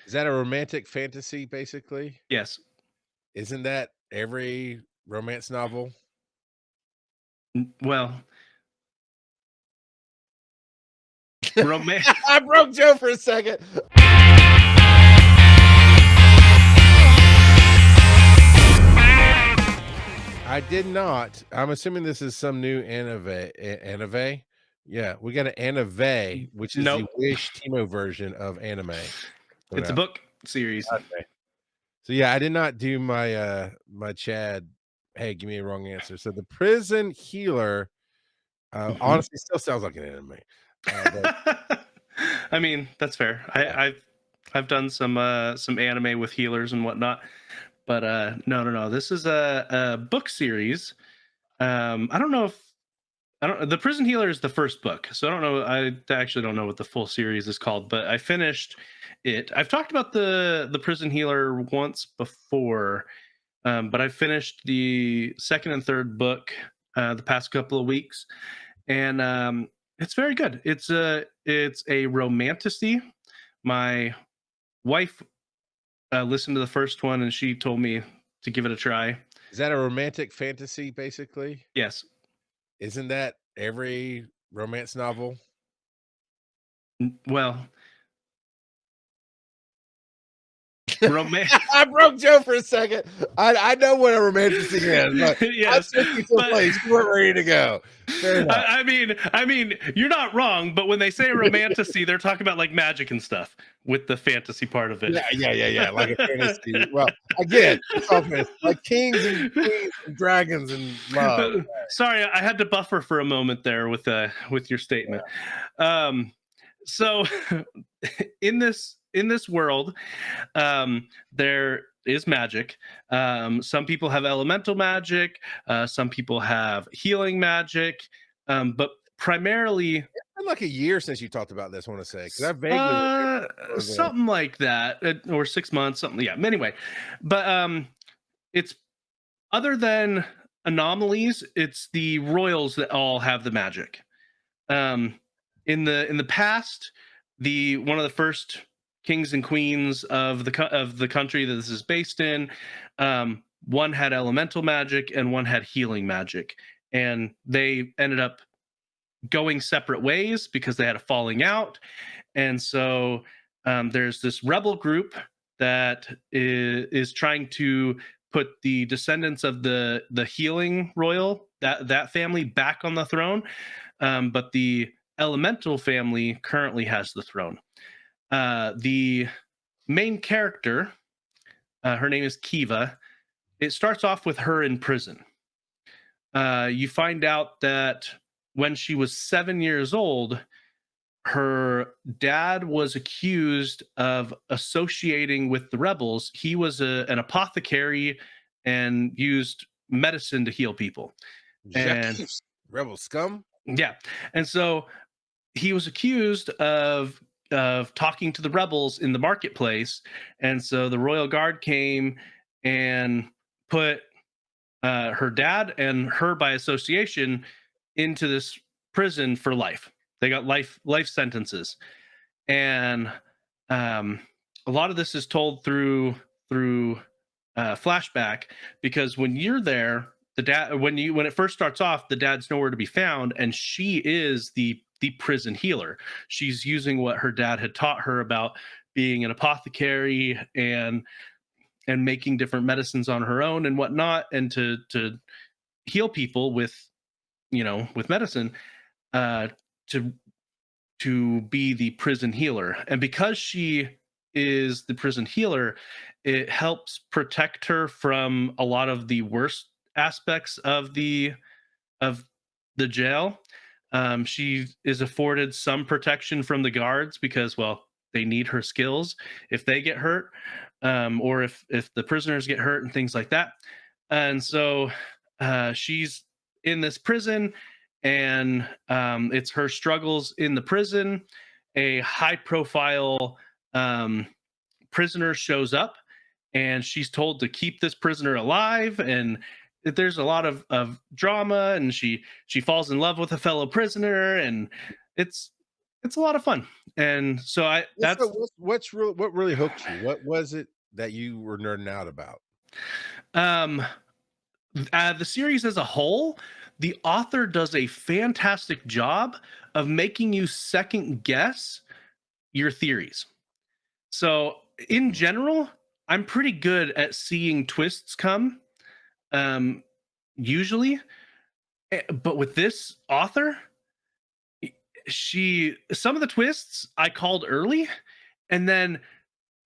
Is that a romantic fantasy, basically? Yes. Isn't that every romance novel? Well, roman I broke Joe for a second. I did not. I'm assuming this is some new anime? Yeah, we got an anime, which is the Nope. Wish Teemo version of anime coming It's a out. book series. Okay. So, yeah, I did not do my Chad, "Hey, give me a wrong answer." So, the Prison Healer, Mhm. honestly still sounds like an anime, but I mean, that's fair. yeah. I've done some anime with healers and whatnot, but no. This is a book series. I don't know if I don't. The Prison Healer is the first book, so I don't know. I actually don't know what the full series is called, but I finished it. I've talked about the Prison Healer once before, but I finished the second and third book the past couple of weeks, and it's very good. It's a romantasy. My wife listened to the first one, and she told me to give it a try. Is that a romantic fantasy, basically? Yes. Isn't that every romance novel? Well, roman. I broke Joe for a second. I know what a romantasy is, but I Yes, took you to a but place you weren't ready to go. Fair enough. I mean, you're not wrong. But when they say romantasy, they're talking about like magic and stuff with the fantasy part of it. Yeah, like a fantasy. Well, again, it's all fantasy, like kings and queens and dragons and love. Sorry, I had to buffer for a moment there with your statement. Um, so in this world, there is magic. Some people have elemental magic. Some people have healing magic. But primarily, It's been like a year since you talked about this, I wanna say, 'cause I vaguely remember the something like that, or 6 months, something. Yeah. Anyway, but it's other than anomalies, it's the royals that all have the magic. Um, in the past, the one of the first kings and queens of the country that this is based in, one had elemental magic and one had healing magic, and they ended up going separate ways because they had a falling out, and so there's this rebel group that is trying to put the descendants of the healing royal that family back on the throne, but the elemental family currently has the throne. The main character, her name is Kiva. It starts off with her in prison. You find out that when she was 7 years old, her dad was accused of associating with the rebels. He was an apothecary and used medicine to heal people. And Jacques, rebel scum? yeah, and so he was accused of talking to the rebels in the marketplace, and so the royal guard came and put her dad and her by association into this prison for life. They got life sentences, and um, a lot of this is told through flashback, because when you're there, the dad when it first starts off, the dad's nowhere to be found, and she is the prison healer. She's using what her dad had taught her about being an apothecary and making different medicines on her own and whatnot, and to heal people with medicine, uh, to be the prison healer. And because she is the prison healer, it helps protect her from a lot of the worst aspects of the jail. She is afforded some protection from the guards because, well, they need her skills if they get hurt, or if the prisoners get hurt and things like that. And so she's in this prison, and it's her struggles in the prison. A high profile prisoner shows up, and she's told to keep this prisoner alive, and there's a lot of drama, and she falls in love with a fellow prisoner, and it's it's a lot of fun. And so what really hooked you? What was it that you were nerding out about? um the series as a whole, the author does a fantastic job of making you second guess your theories. So, in general, I'm pretty good at seeing twists come, um, usually. But with this author, she some of the twists I called early, and then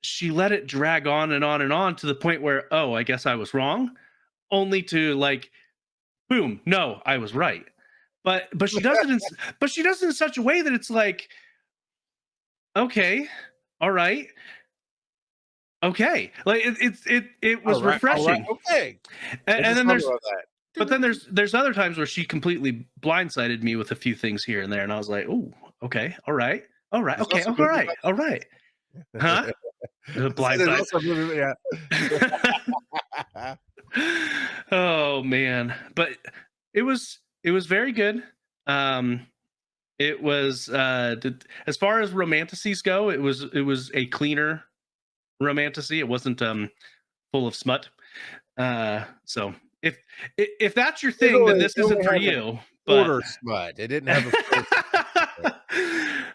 she let it drag on and on and on to the point where, oh, I guess I was wrong, only to like, boom, no, I was right. But she does it in but she does it in such a way that it's like, okay, all right, okay, like it was All right, refreshing. okay. And Just then tell me about that. but then there's other times where she completely blindsided me with a few things here and there, and I was like, oh, okay, all right, There's okay, also a all movie right, about all right, huh? The I said there's blindside. also a movie, yeah. Oh man, but it was very good. Um, it was as far as romantasies go, it was a cleaner romantasy. It wasn't full of smut. So if if that's your thing, then this It isn't only for has a you. But quarter smut. It didn't have a full smut.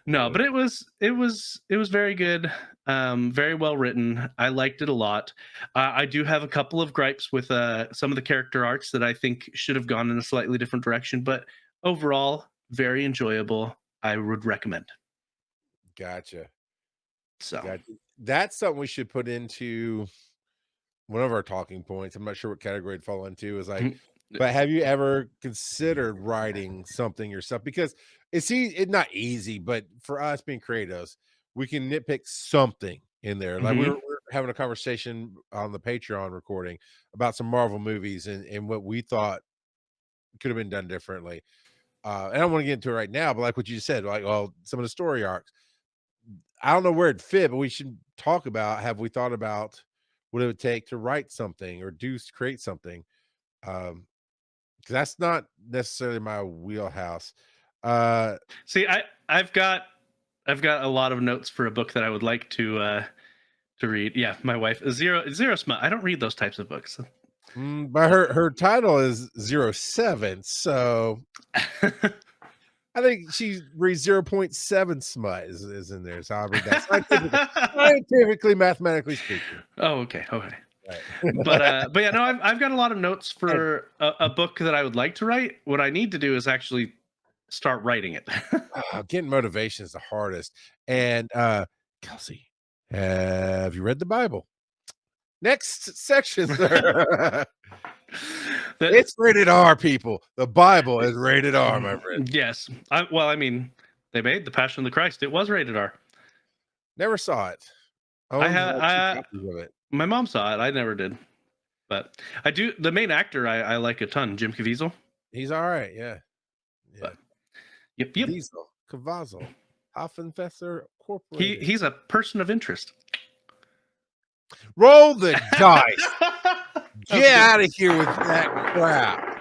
no, but it was very good. Very well written. I liked it a lot. I do have a couple of gripes with some of the character arcs that I think should have gone in a slightly different direction, but overall, very enjoyable. I would recommend. Gotcha. So, Gotcha. That's something we should put into one of our talking points. I'm not sure what category it'd fall into. Is like, but have you ever considered writing something yourself? Because it's not easy, but for us being creatives, we can nitpick something in there. Like we mhm. were having a conversation on the Patreon recording about some Marvel movies and what we thought could have been done differently. And I don't want to get into it right now, but like what you said, like, well, some of the story arcs, I don't know where it fit, but we should talk about, have we thought about what it would take to write something or create something? Because that's not necessarily my wheelhouse. Uh, See, I've got a lot of notes for a book that I would like to read. Yeah, my wife zero smut. I don't read those types of books. but her title is 07, so I think she reads 0.7 smut is in there. So I'll read that scientifically, mathematically speaking. Oh, okay, okay. Right. But yeah, no, I've got a lot of notes for a book that I would like to write. What I need to do is actually start writing it. Getting motivation is the hardest. And Kelsi, have you read the Bible? Next section, sir. That It's rated R, people. The Bible is rated R, my friend. yes. Well, I mean, they made the Passion of the Christ. It was rated R. Never saw it. I Owned had like 2 copies of it. my mom saw it. I never did, but I do. The main actor I like a ton, Jim Caviezel. He's all right, yeah. Yeah. But yep. Diesel, Cavazel, Hoffenfesser He Incorporated. he's a person of interest. Roll the dice. That was Get good. out of here with that crap.